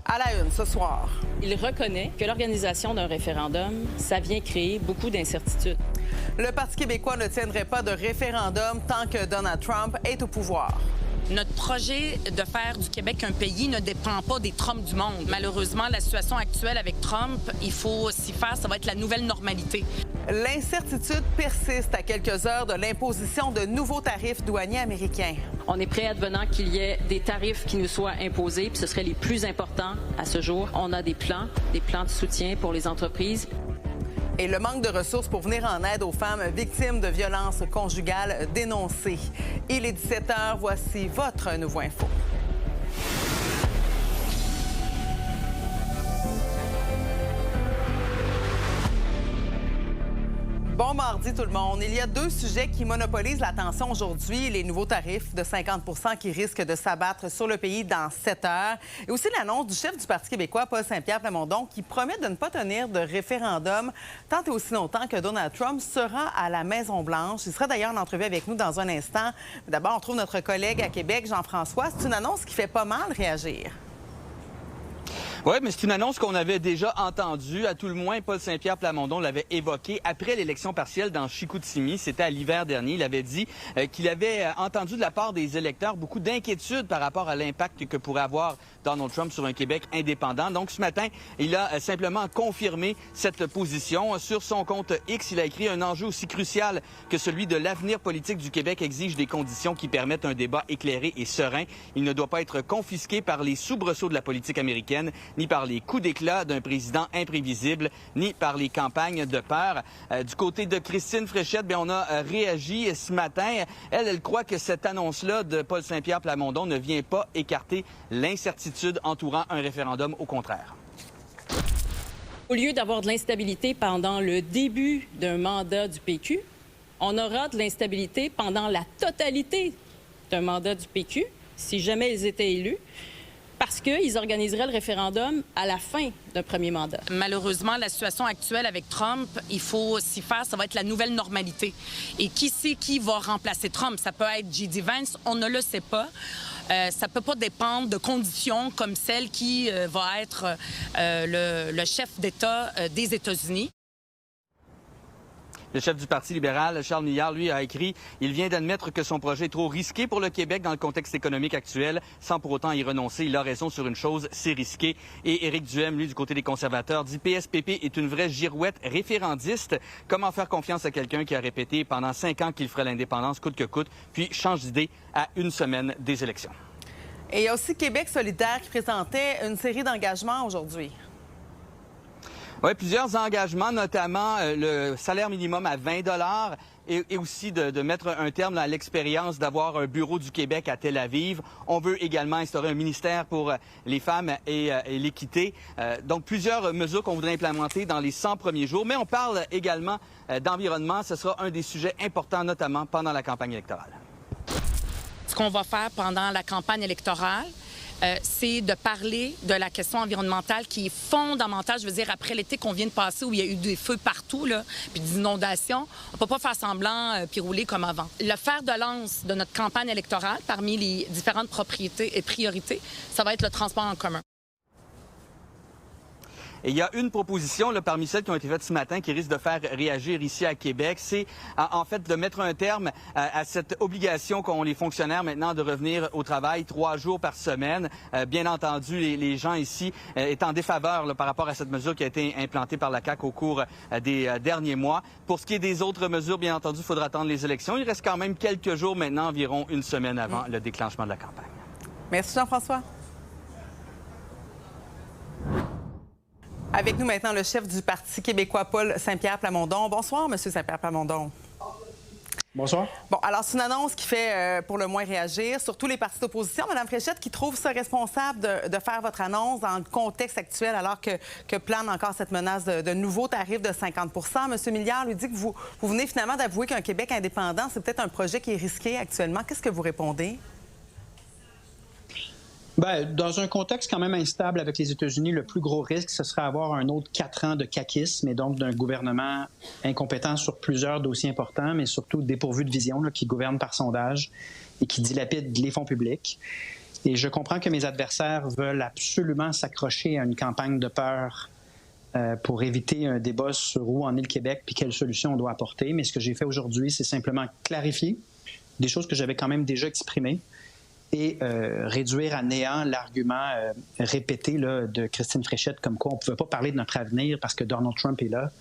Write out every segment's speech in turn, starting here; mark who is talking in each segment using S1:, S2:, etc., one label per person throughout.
S1: À la une ce soir.
S2: Il reconnaît que l'organisation d'un référendum, ça vient créer beaucoup d'incertitudes.
S1: Le Parti québécois ne tiendrait pas de référendum tant que Donald Trump est au pouvoir.
S3: Notre projet de faire du Québec un pays ne dépend pas des Trump du monde. Malheureusement, la situation actuelle avec Trump, il faut s'y faire, ça va être la nouvelle normalité.
S1: L'incertitude persiste à quelques heures de l'imposition de nouveaux tarifs douaniers américains.
S2: On est prêt advenant qu'il y ait des tarifs qui nous soient imposés, puis ce serait les plus importants à ce jour. On a des plans de soutien pour les entreprises.
S1: Et le manque de ressources pour venir en aide aux femmes victimes de violences conjugales dénoncées. Il est 17h, voici votre Nouveau Info. Bon mardi tout le monde. Il y a deux sujets qui monopolisent l'attention aujourd'hui. Les nouveaux tarifs de 50 qui risquent de s'abattre sur le pays dans 7 heures. Et aussi l'annonce du chef du Parti québécois, Paul Saint-Pierre Plamondon, qui promet de ne pas tenir de référendum tant et aussi longtemps que Donald Trump sera à la Maison-Blanche. Il sera d'ailleurs en entrevue avec nous dans un instant. D'abord, on trouve notre collègue à Québec, Jean-François. C'est une annonce qui fait pas mal réagir.
S4: Oui, mais c'est une annonce qu'on avait déjà entendue. À tout le moins, Paul Saint-Pierre Plamondon l'avait évoqué après l'élection partielle dans Chicoutimi. C'était à l'hiver dernier. Il avait dit qu'il avait entendu de la part des électeurs beaucoup d'inquiétudes par rapport à l'impact que pourrait avoir Donald Trump sur un Québec indépendant. Donc, ce matin, il a simplement confirmé cette position. Sur son compte X, il a écrit « Un enjeu aussi crucial que celui de l'avenir politique du Québec exige des conditions qui permettent un débat éclairé et serein. Il ne doit pas être confisqué par les soubresauts de la politique américaine, ni par les coups d'éclat d'un président imprévisible, ni par les campagnes de peur. » Du côté de Christine Fréchette, bien, on a réagi ce matin. Elle croit que cette annonce-là de Paul Saint-Pierre Plamondon ne vient pas écarter l'incertitude entourant un référendum, au contraire.
S2: Au lieu d'avoir de l'instabilité pendant le début d'un mandat du PQ, on aura de l'instabilité pendant la totalité d'un mandat du PQ, si jamais ils étaient élus, parce qu'ils organiseraient le référendum à la fin d'un premier mandat.
S3: Malheureusement, la situation actuelle avec Trump, il faut s'y faire, ça va être la nouvelle normalité. Et qui sait qui va remplacer Trump? Ça peut être J.D. Vance, on ne le sait pas. Ça ne peut pas dépendre de conditions comme celle qui va être le chef d'État des États-Unis.
S4: Le chef du Parti libéral, Charles Milliard, lui, a écrit « Il vient d'admettre que son projet est trop risqué pour le Québec dans le contexte économique actuel, sans pour autant y renoncer. Il a raison sur une chose, c'est risqué. » Et Éric Duhem, lui, du côté des conservateurs, dit « PSPP est une vraie girouette référendiste. Comment faire confiance à quelqu'un qui a répété pendant 5 ans qu'il ferait l'indépendance coûte que coûte, puis change d'idée à une semaine des élections. »
S1: Et il y a aussi Québec solidaire qui présentait une série d'engagements aujourd'hui.
S4: Oui, plusieurs engagements, notamment le salaire minimum à 20 $ et aussi de mettre un terme à l'expérience d'avoir un bureau du Québec à Tel Aviv. On veut également instaurer un ministère pour les femmes et l'équité. Donc, plusieurs mesures qu'on voudrait implémenter dans les 100 premiers jours. Mais on parle également d'environnement. Ce sera un des sujets importants, notamment pendant la campagne électorale.
S3: Ce qu'on va faire pendant la campagne électorale, c'est de parler de la question environnementale qui est fondamentale. Je veux dire, après l'été qu'on vient de passer où il y a eu des feux partout, là, puis des inondations, on ne peut pas faire semblant puis rouler comme avant. Le fer de lance de notre campagne électorale, parmi les différentes propriétés et priorités, ça va être le transport en commun.
S4: Et il y a une proposition là, parmi celles qui ont été faites ce matin qui risque de faire réagir ici à Québec. C'est en fait de mettre un terme à cette obligation qu'ont les fonctionnaires maintenant de revenir au travail 3 jours par semaine. Bien entendu, les gens ici étant en défaveur là, par rapport à cette mesure qui a été implantée par la CAQ au cours des derniers mois. Pour ce qui est des autres mesures, bien entendu, il faudra attendre les élections. Il reste quand même quelques jours maintenant, environ une semaine avant le déclenchement de la campagne.
S1: Merci Jean-François. Avec nous maintenant le chef du Parti québécois, Paul Saint-Pierre Plamondon. Bonsoir, Monsieur Saint-Pierre Plamondon.
S5: Bonsoir.
S1: Bon, alors c'est une annonce qui fait pour le moins réagir, surtout les partis d'opposition. Madame Fréchette, qui trouve ça responsable de faire votre annonce dans le contexte actuel alors que plane encore cette menace de nouveaux tarifs de 50 Monsieur Milliard lui dit que vous venez finalement d'avouer qu'un Québec indépendant, c'est peut-être un projet qui est risqué actuellement. Qu'est-ce que vous répondez?
S5: Bien, dans un contexte quand même instable avec les États-Unis, le plus gros risque, ce serait avoir un autre 4 ans de caquisme et donc d'un gouvernement incompétent sur plusieurs dossiers importants, mais surtout dépourvu de vision, là, qui gouverne par sondage et qui dilapide les fonds publics. Et je comprends que mes adversaires veulent absolument s'accrocher à une campagne de peur pour éviter un débat sur où en est le Québec puis quelle solution on doit apporter. Mais ce que j'ai fait aujourd'hui, c'est simplement clarifier des choses que j'avais quand même déjà exprimées et réduire à néant l'argument répété là, de Christine Fréchette comme quoi on ne pouvait pas parler de notre avenir parce que Donald Trump est là.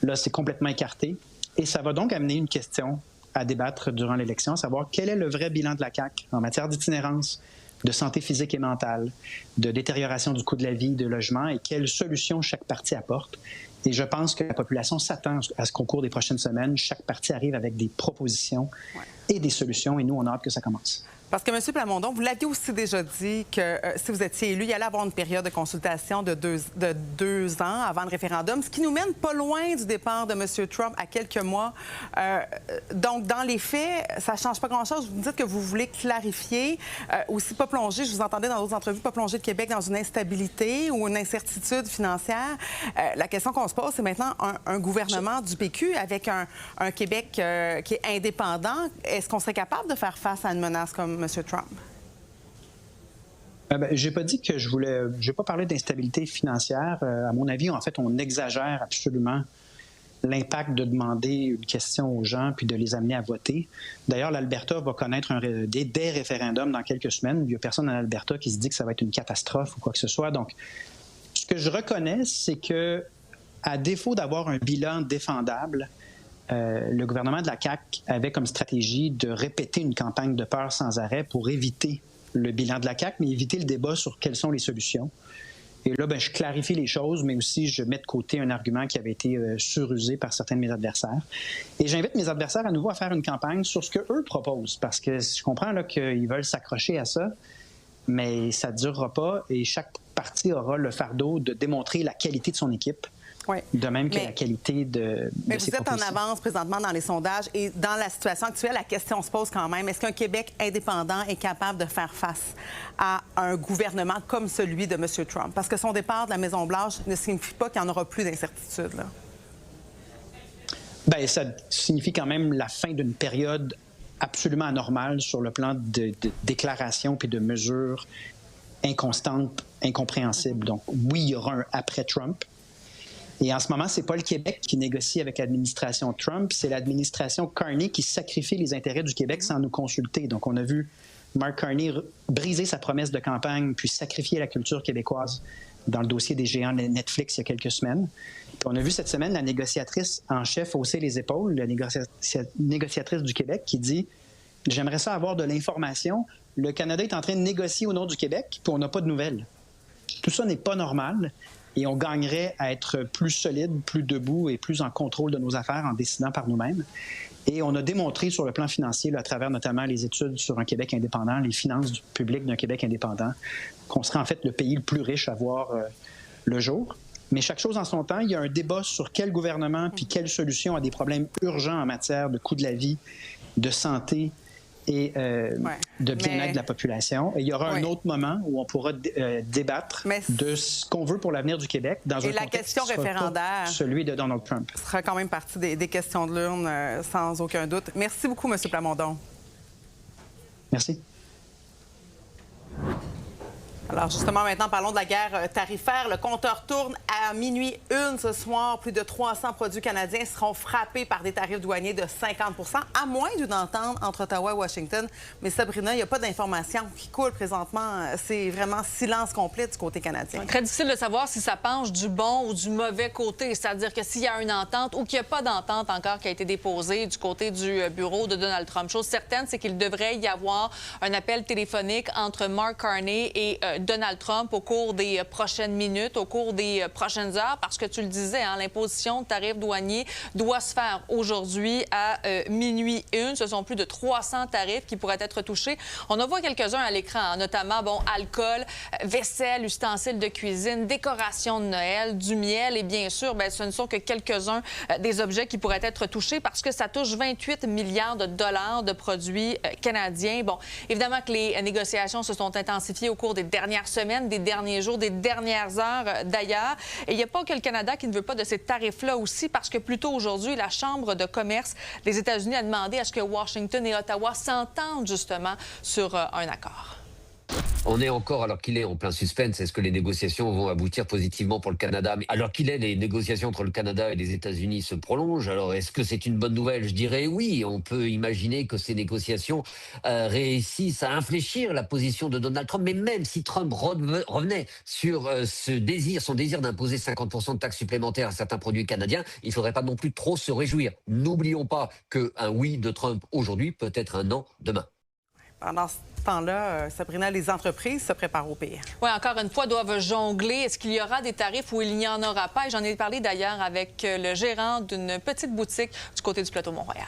S5: Là, c'est complètement écarté. Et ça va donc amener une question à débattre durant l'élection, à savoir quel est le vrai bilan de la CAQ en matière d'itinérance, de santé physique et mentale, de détérioration du coût de la vie, de logement, et quelles solutions chaque parti apporte. Et je pense que la population s'attend à ce qu'au cours des prochaines semaines, chaque parti arrive avec des propositions et des solutions, et nous, on a hâte que ça commence.
S1: Parce que, M. Plamondon, vous l'aviez aussi déjà dit que si vous étiez élu, il y allait avoir une période de consultation de deux ans avant le référendum, ce qui nous mène pas loin du départ de M. Trump à quelques mois. Donc, dans les faits, ça ne change pas grand-chose. Vous me dites que vous voulez clarifier, aussi pas plonger, je vous entendais dans d'autres entrevues, pas plonger le Québec dans une instabilité ou une incertitude financière. La question qu'on se pose, c'est maintenant un gouvernement du PQ avec un Québec qui est indépendant. Est-ce qu'on serait capable de faire face à une menace comme M. Trump?
S5: J'ai pas dit que j'ai pas parlé d'instabilité financière. À mon avis, en fait, on exagère absolument l'impact de demander une question aux gens puis de les amener à voter. D'ailleurs, l'Alberta va connaître des référendums dans quelques semaines. Il n'y a personne en Alberta qui se dit que ça va être une catastrophe ou quoi que ce soit. Donc, ce que je reconnais, c'est que, à défaut d'avoir un bilan défendable, le gouvernement de la CAQ avait comme stratégie de répéter une campagne de peur sans arrêt pour éviter le bilan de la CAQ, mais éviter le débat sur quelles sont les solutions. Et là, je clarifie les choses, mais aussi je mets de côté un argument qui avait été surusé par certains de mes adversaires. Et j'invite mes adversaires à nouveau à faire une campagne sur ce qu'eux proposent, parce que je comprends là, qu'ils veulent s'accrocher à ça, mais ça ne durera pas et chaque parti aura le fardeau de démontrer la qualité de son équipe. Oui. De même que la qualité de
S1: mais vous êtes en avance présentement dans les sondages et dans la situation actuelle, la question se pose quand même. Est-ce qu'un Québec indépendant est capable de faire face à un gouvernement comme celui de M. Trump? Parce que son départ de la Maison-Blanche ne signifie pas qu'il n'y en aura plus d'incertitude.
S5: Bien, ça signifie quand même la fin d'une période absolument anormale sur le plan de déclarations puis de mesures inconstantes, incompréhensibles. Donc, oui, il y aura un après Trump. Et en ce moment, ce n'est pas le Québec qui négocie avec l'administration Trump, c'est l'administration Carney qui sacrifie les intérêts du Québec sans nous consulter. Donc, on a vu Mark Carney briser sa promesse de campagne puis sacrifier la culture québécoise dans le dossier des géants Netflix il y a quelques semaines. Puis on a vu cette semaine la négociatrice en chef hausser les épaules, la négociatrice du Québec qui dit « J'aimerais ça avoir de l'information. Le Canada est en train de négocier au nom du Québec, puis on n'a pas de nouvelles. » Tout ça n'est pas normal. Et on gagnerait à être plus solide, plus debout et plus en contrôle de nos affaires en décidant par nous-mêmes. Et on a démontré sur le plan financier, là, à travers notamment les études sur un Québec indépendant, les finances du public d'un Québec indépendant, qu'on serait en fait le pays le plus riche à voir le jour. Mais chaque chose en son temps, il y a un débat sur quel gouvernement puis quelle solution à des problèmes urgents en matière de coût de la vie, de santé et de bien-être de la population. Et il y aura un autre moment où on pourra débattre de ce qu'on veut pour l'avenir du Québec dans un contexte
S1: question référendaire,
S5: celui de Donald Trump.
S1: Ce sera quand même partie des questions de l'urne, sans aucun doute. Merci beaucoup, M. Plamondon.
S5: Merci.
S1: Alors justement, maintenant, parlons de la guerre tarifaire. Le compteur tourne à 12h01 ce soir. Plus de 300 produits canadiens seront frappés par des tarifs douaniers de 50 % à moins d'une entente entre Ottawa et Washington. Mais Sabrina, il n'y a pas d'informations qui coulent présentement. C'est vraiment silence complet du côté canadien.
S6: Très difficile de savoir si ça penche du bon ou du mauvais côté. C'est-à-dire que s'il y a une entente ou qu'il n'y a pas d'entente encore qui a été déposée du côté du bureau de Donald Trump. Chose certaine, c'est qu'il devrait y avoir un appel téléphonique entre Mark Carney et Donald Trump au cours des prochaines minutes, au cours des prochaines heures, parce que tu le disais, hein, l'imposition de tarifs douaniers doit se faire aujourd'hui à 12h01. Ce sont plus de 300 tarifs qui pourraient être touchés. On en voit quelques-uns à l'écran, hein, notamment, alcool, vaisselle, ustensiles de cuisine, décoration de Noël, du miel et bien sûr, ce ne sont que quelques-uns des objets qui pourraient être touchés parce que ça touche 28 milliards de dollars de produits canadiens. Bon, évidemment que les négociations se sont intensifiées au cours des dernières semaines, des derniers jours, des dernières heures d'ailleurs. Et il n'y a pas que le Canada qui ne veut pas de ces tarifs-là aussi, parce que plus tôt aujourd'hui, la Chambre de commerce des États-Unis a demandé à ce que Washington et Ottawa s'entendent justement sur un accord.
S7: On est encore, alors qu'il est en plein suspense, est-ce que les négociations vont aboutir positivement pour le Canada? Mais alors qu'il est, les négociations entre le Canada et les États-Unis se prolongent. Alors, est-ce que c'est une bonne nouvelle? Je dirais oui. On peut imaginer que ces négociations réussissent à infléchir la position de Donald Trump. Mais même si Trump revenait sur son désir d'imposer 50% de taxes supplémentaires à certains produits canadiens, il ne faudrait pas non plus trop se réjouir. N'oublions pas qu'un oui de Trump aujourd'hui peut être un non demain.
S1: Pendant ce temps-là, Sabrina, les entreprises se préparent au pire.
S6: Oui, encore une fois, doivent jongler. Est-ce qu'il y aura des tarifs ou il n'y en aura pas? Et j'en ai parlé d'ailleurs avec le gérant d'une petite boutique du côté du plateau Mont-Royal.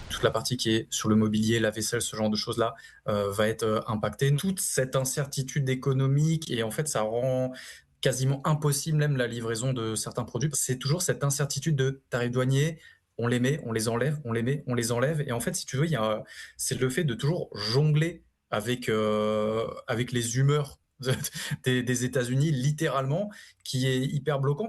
S8: Toute la partie qui est sur le mobilier, la vaisselle, ce genre de choses-là, va être impactée. Toute cette incertitude économique, et en fait, ça rend quasiment impossible même la livraison de certains produits. C'est toujours cette incertitude de tarifs douaniers. On les met, on les enlève, on les met, on les enlève. Et en fait, si tu veux, c'est le fait de toujours jongler avec les humeurs des États-Unis, littéralement, qui est hyper bloquant.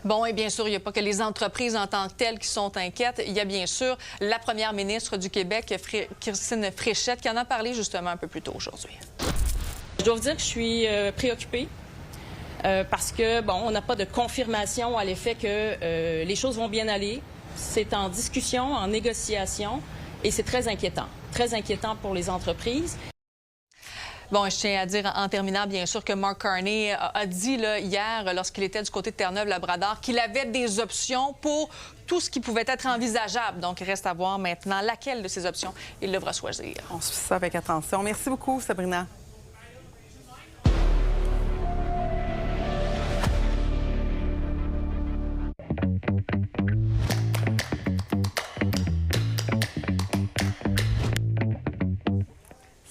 S6: Bon, et bien sûr, il n'y a pas que les entreprises en tant que telles qui sont inquiètes. Il y a bien sûr la première ministre du Québec, Christine Fréchette, qui en a parlé justement un peu plus tôt aujourd'hui.
S2: Je dois vous dire que je suis préoccupée. Parce que, bon, on n'a pas de confirmation à l'effet que les choses vont bien aller. C'est en discussion, en négociation, et c'est très inquiétant pour les entreprises.
S6: Bon, je tiens à dire en terminant, bien sûr, que Mark Carney a dit là, hier, lorsqu'il était du côté de Terre-Neuve-Labrador, qu'il avait des options pour tout ce qui pouvait être envisageable. Donc, il reste à voir maintenant laquelle de ces options il devra choisir.
S1: On suit ça avec attention. Merci beaucoup, Sabrina.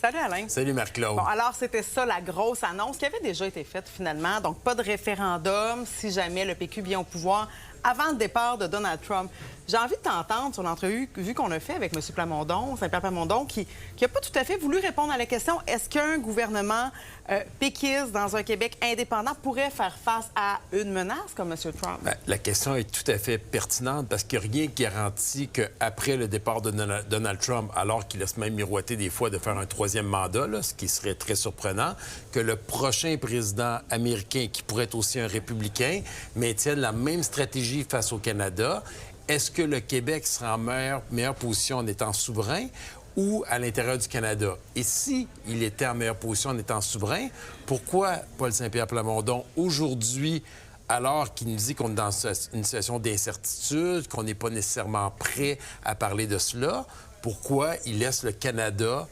S1: Salut Alain.
S9: Salut Marc-Claude.
S1: Bon, alors c'était ça la grosse annonce qui avait déjà été faite finalement. Donc pas de référendum si jamais le PQ vient au pouvoir avant le départ de Donald Trump. J'ai envie de t'entendre sur l'entrevue qu'on a fait avec M. Plamondon, Saint-Pierre Plamondon, qui n'a pas tout à fait voulu répondre à la question est-ce qu'un gouvernement péquiste dans un Québec indépendant pourrait faire face à une menace comme M. Trump?
S9: Bien, la question est tout à fait pertinente parce que rien ne garantit qu'après le départ de Donald Trump, alors qu'il laisse même miroiter des fois de faire un troisième mandat, là, ce qui serait très surprenant, que le prochain président américain, qui pourrait être aussi un républicain, maintienne la même stratégie face au Canada. Est-ce que le Québec sera en meilleure position en étant souverain ou à l'intérieur du Canada? Et si il était en meilleure position en étant souverain, pourquoi Paul Saint-Pierre Plamondon, aujourd'hui, alors qu'il nous dit qu'on est dans une situation d'incertitude, qu'on n'est pas nécessairement prêt à parler de cela, pourquoi il laisse le Canada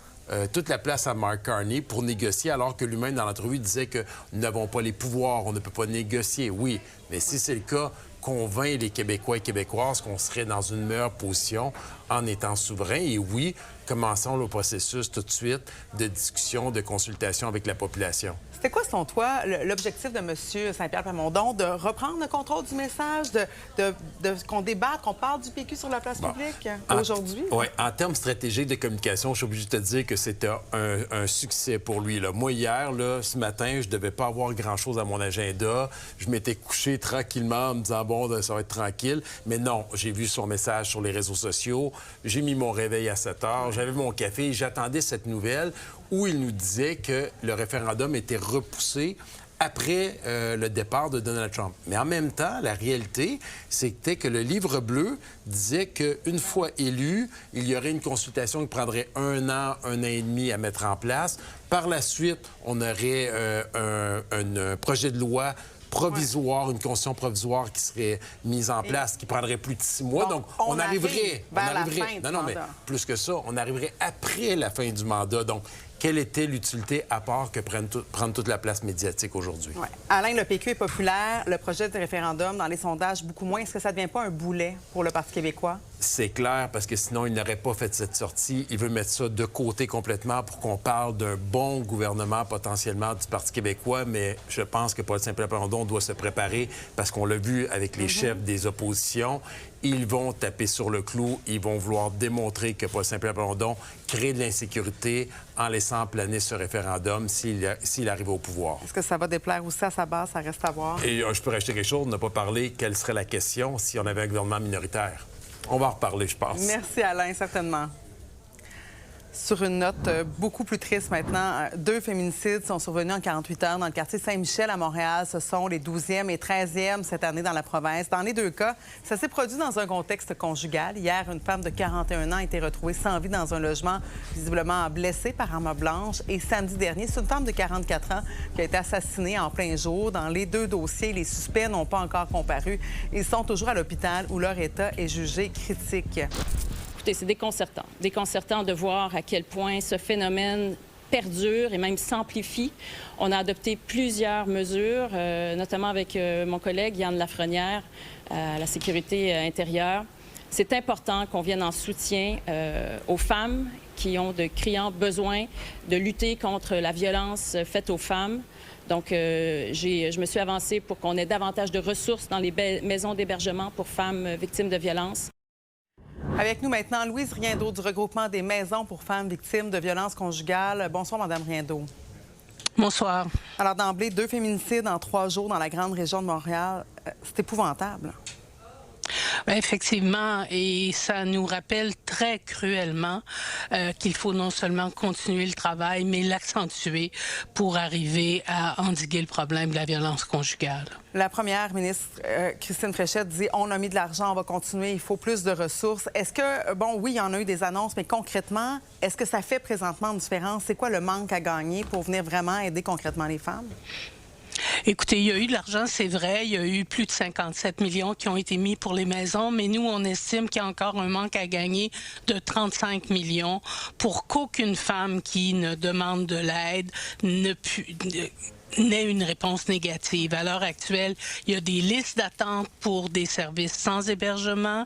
S9: toute la place à Mark Carney pour négocier, alors que lui-même, dans l'entrevue, disait que nous n'avons pas les pouvoirs, on ne peut pas négocier. Oui, mais si c'est le cas, convainc les Québécois et Québécoises qu'on serait dans une meilleure position en étant souverain. Et oui, commençons le processus tout de suite de discussion, de consultation avec la population.
S1: C'était quoi, selon toi, l'objectif de M. Saint-Pierre Plamondon, de reprendre le contrôle du message, qu'on débatte, qu'on parle du PQ sur la place publique aujourd'hui?
S9: Oui, en termes stratégiques de communication, je suis obligé de te dire que c'était un succès pour lui. Là. Moi, hier, là, ce matin, je ne devais pas avoir grand-chose à mon agenda. Je m'étais couché tranquillement en me disant, bon, ça va être tranquille. Mais non, j'ai vu son message sur les réseaux sociaux. J'ai mis mon réveil à 7 heures. J'avais mon café et j'attendais cette nouvelle où il nous disait que le référendum était repoussé après le départ de Donald Trump. Mais en même temps, la réalité, c'était que le livre bleu disait qu'une fois élu, il y aurait une consultation qui prendrait 1 an, 1 an et demi à mettre en place. Par la suite, on aurait un projet de loi provisoire, une constitution provisoire qui serait mise en place, qui prendrait plus de 6 mois. Donc, on arriverait
S1: vers la fin du
S9: non, mais
S1: mandat.
S9: plus que ça, on arriverait après la fin du mandat. Donc, quelle était l'utilité à part que prendre toute la place médiatique aujourd'hui?
S1: Ouais. Alain, le PQ est populaire. Le projet de référendum, dans les sondages, beaucoup moins. Est-ce que ça ne devient pas un boulet pour le Parti québécois?
S9: C'est clair, parce que sinon, il n'aurait pas fait cette sortie. Il veut mettre ça de côté complètement pour qu'on parle d'un bon gouvernement potentiellement du Parti québécois, mais je pense que Paul Saint-Pierre Plamondon doit se préparer parce qu'on l'a vu avec les chefs des oppositions. Ils vont taper sur le clou. Ils vont vouloir démontrer que Paul Saint-Pierre Plamondon crée de l'insécurité en laissant planer ce référendum s'il arrive au pouvoir.
S1: Est-ce que ça va déplaire aussi à sa base? Ça reste à voir.
S9: Et je peux rajouter quelque chose. On n'a pas parlé quelle serait la question si on avait un gouvernement minoritaire. On va en reparler, je pense.
S1: Merci, Alain, certainement. Sur une note beaucoup plus triste maintenant, 2 féminicides sont survenus en 48 heures dans le quartier Saint-Michel à Montréal. Ce sont les 12e et 13e cette année dans la province. Dans les 2 cas, ça s'est produit dans un contexte conjugal. Hier, une femme de 41 ans a été retrouvée sans vie dans un logement, visiblement blessée par arme blanche. Et samedi dernier, c'est une femme de 44 ans qui a été assassinée en plein jour. Dans les 2 dossiers, les suspects n'ont pas encore comparu. Ils sont toujours à l'hôpital où leur état est jugé critique.
S2: Écoutez, c'est déconcertant. Déconcertant de voir à quel point ce phénomène perdure et même s'amplifie. On a adopté plusieurs mesures, notamment avec mon collègue Yann Lafrenière à la sécurité intérieure. C'est important qu'on vienne en soutien aux femmes qui ont de criants besoins de lutter contre la violence faite aux femmes. Donc, je me suis avancée pour qu'on ait davantage de ressources dans les maisons d'hébergement pour femmes victimes de violences.
S1: Avec nous maintenant, Louise Riendeau du regroupement des maisons pour femmes victimes de violences conjugales. Bonsoir, Madame Riendeau.
S10: Bonsoir.
S1: Alors, d'emblée, 2 féminicides en 3 jours dans la grande région de Montréal. C'est épouvantable.
S10: Bien, effectivement, et ça nous rappelle très cruellement qu'il faut non seulement continuer le travail, mais l'accentuer pour arriver à endiguer le problème de la violence conjugale.
S1: La première ministre, Christine Fréchette, dit on a mis de l'argent, on va continuer, il faut plus de ressources. Est-ce que, bon, oui, il y en a eu des annonces, mais concrètement, est-ce que ça fait présentement une différence? C'est quoi le manque à gagner pour venir vraiment aider concrètement les femmes?
S10: Écoutez, il y a eu de l'argent, c'est vrai. Il y a eu plus de 57 millions qui ont été mis pour les maisons, mais nous, on estime qu'il y a encore un manque à gagner de 35 millions pour qu'aucune femme qui ne demande de l'aide n'ait une réponse négative. À l'heure actuelle, il y a des listes d'attente pour des services sans hébergement.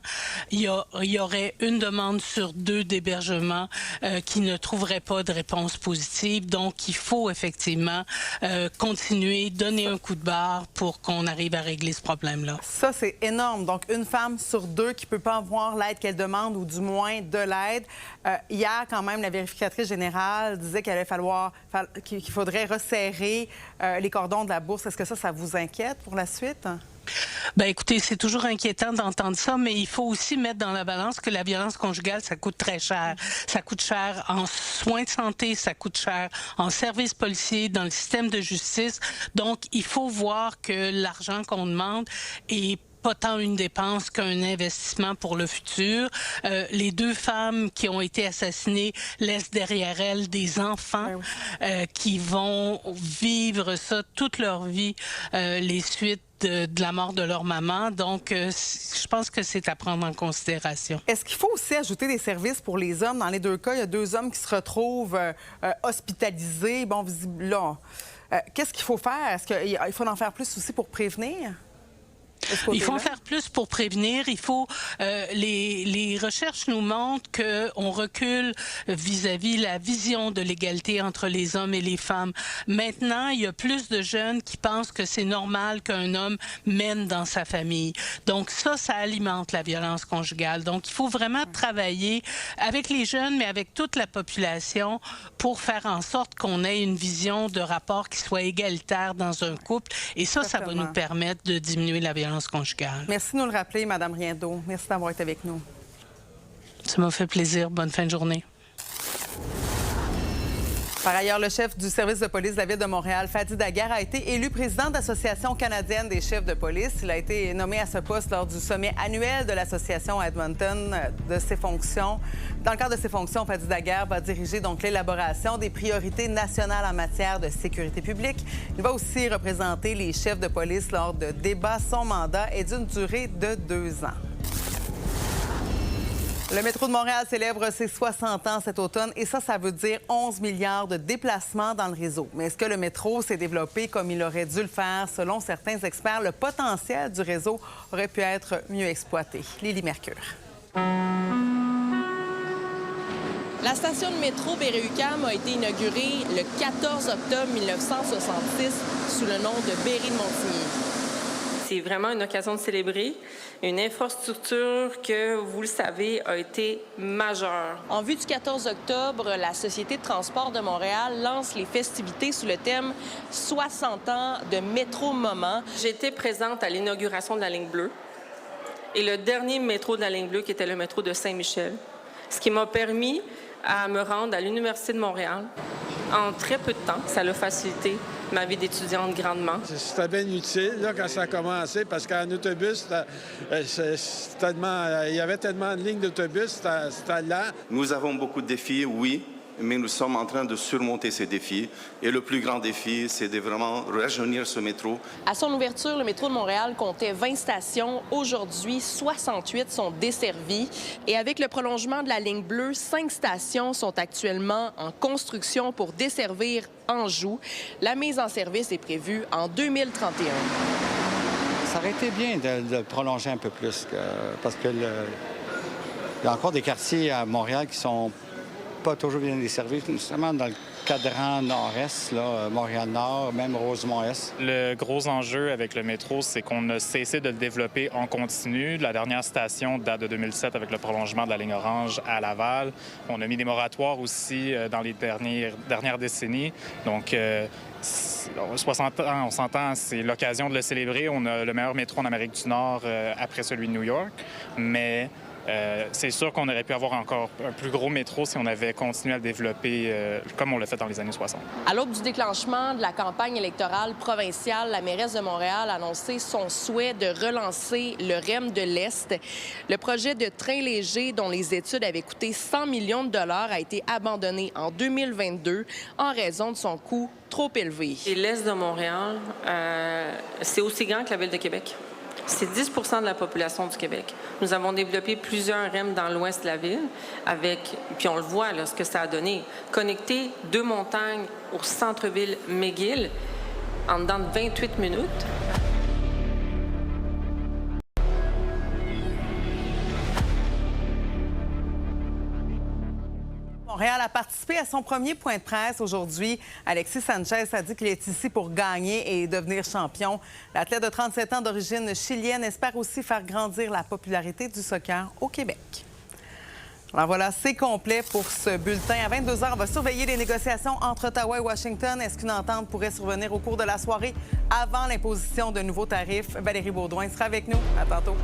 S10: Il y aurait une demande sur 2 d'hébergement qui ne trouverait pas de réponse positive. Donc, il faut effectivement continuer, donner un coup de barre pour qu'on arrive à régler ce problème-là.
S1: Ça, c'est énorme. Donc, une femme sur 2 qui ne peut pas avoir l'aide qu'elle demande ou du moins de l'aide. Hier, quand même, la vérificatrice générale disait qu'il faudrait resserrer les cordons de la bourse. Est-ce que ça vous inquiète pour la suite?
S10: Bien, écoutez, c'est toujours inquiétant d'entendre ça, mais il faut aussi mettre dans la balance que la violence conjugale, ça coûte très cher. Ça coûte cher en soins de santé, ça coûte cher en services policiers, dans le système de justice. Donc, il faut voir que l'argent qu'on demande est pas tant une dépense qu'un investissement pour le futur. Les 2 femmes qui ont été assassinées laissent derrière elles des enfants qui vont vivre ça toute leur vie, les suites de la mort de leur maman. Donc, je pense que c'est à prendre en considération.
S1: Est-ce qu'il faut aussi ajouter des services pour les hommes? Dans les 2 cas, il y a 2 hommes qui se retrouvent hospitalisés. Bon, visiblement, qu'est-ce qu'il faut faire? Est-ce qu'il faut en faire plus aussi pour prévenir?
S10: Il faut en faire plus pour prévenir. Il faut les recherches nous montrent qu'on recule vis-à-vis la vision de l'égalité entre les hommes et les femmes. Maintenant, il y a plus de jeunes qui pensent que c'est normal qu'un homme mène dans sa famille. Donc ça alimente la violence conjugale. Donc il faut vraiment travailler avec les jeunes, mais avec toute la population pour faire en sorte qu'on ait une vision de rapport qui soit égalitaire dans un couple. Et ça va nous permettre de diminuer la violence conjugale.
S1: Merci de nous le rappeler, Mme Riendeau. Merci d'avoir été avec nous.
S10: Ça m'a fait plaisir. Bonne fin de journée.
S1: Par ailleurs, le chef du service de police de la Ville de Montréal, Fadi Daguerre, a été élu président de l'Association canadienne des chefs de police. Il a été nommé à ce poste lors du sommet annuel de l'association à Edmonton de ses fonctions. Dans le cadre de ses fonctions, Fadi Daguerre va diriger donc l'élaboration des priorités nationales en matière de sécurité publique. Il va aussi représenter les chefs de police lors de débats. Son mandat est d'une durée de 2 ans. Le métro de Montréal célèbre ses 60 ans cet automne et ça veut dire 11 milliards de déplacements dans le réseau. Mais est-ce que le métro s'est développé comme il aurait dû le faire? Selon certains experts, le potentiel du réseau aurait pu être mieux exploité. Lily Mercure.
S11: La station de métro Berry-UQAM a été inaugurée le 14 octobre 1966 sous le nom de Berry-de-Montigny.
S12: C'est vraiment une occasion de célébrer une infrastructure que, vous le savez, a été majeure.
S11: En vue du 14 octobre, la Société de transport de Montréal lance les festivités sous le thème « 60 ans de métro moment ».
S12: J'étais présente à l'inauguration de la ligne bleue et le dernier métro de la ligne bleue qui était le métro de Saint-Michel, ce qui m'a permis à me rendre à l'Université de Montréal en très peu de temps. Ça a facilité ma vie d'étudiante grandement.
S13: C'était bien utile là, quand ça a commencé, parce qu'en autobus, il y avait tellement de lignes d'autobus, c'était lent.
S14: Nous avons beaucoup de défis, oui, mais nous sommes en train de surmonter ces défis. Et le plus grand défi, c'est de vraiment rajeunir ce métro.
S11: À son ouverture, le métro de Montréal comptait 20 stations. Aujourd'hui, 68 sont desservies. Et avec le prolongement de la ligne bleue, 5 stations sont actuellement en construction pour desservir Anjou. La mise en service est prévue en 2031.
S15: Ça aurait été bien de le prolonger un peu plus, parce que il y a encore des quartiers à Montréal qui sont pas toujours bien desservis, notamment dans le cadran nord-est, là, Montréal-Nord, même Rosemont-Est.
S16: Le gros enjeu avec le métro, c'est qu'on a cessé de le développer en continu. La dernière station date de 2007 avec le prolongement de la ligne orange à Laval. On a mis des moratoires aussi dans les dernières décennies. Donc, 60 ans, on s'entend, c'est l'occasion de le célébrer. On a le meilleur métro en Amérique du Nord après celui de New York, mais c'est sûr qu'on aurait pu avoir encore un plus gros métro si on avait continué à le développer comme on l'a fait dans les années 60.
S11: À l'aube du déclenchement de la campagne électorale provinciale, la mairesse de Montréal a annoncé son souhait de relancer le REM de l'Est. Le projet de train léger, dont les études avaient coûté 100 millions de dollars, a été abandonné en 2022 en raison de son coût trop élevé.
S12: Et l'Est de Montréal, c'est aussi grand que la Ville de Québec. C'est 10 de la population du Québec. Nous avons développé plusieurs REM dans l'ouest de la ville, puis on le voit, là, ce que ça a donné. Connecter 2 montagnes au centre-ville McGill en dedans de 28 minutes.
S1: Montréal a participé à son premier point de presse aujourd'hui. Alexis Sanchez a dit qu'il est ici pour gagner et devenir champion. L'athlète de 37 ans d'origine chilienne espère aussi faire grandir la popularité du soccer au Québec. Alors voilà, c'est complet pour ce bulletin. À 22h, on va surveiller les négociations entre Ottawa et Washington. Est-ce qu'une entente pourrait survenir au cours de la soirée avant l'imposition de nouveaux tarifs? Valérie Baudouin sera avec nous. À tantôt.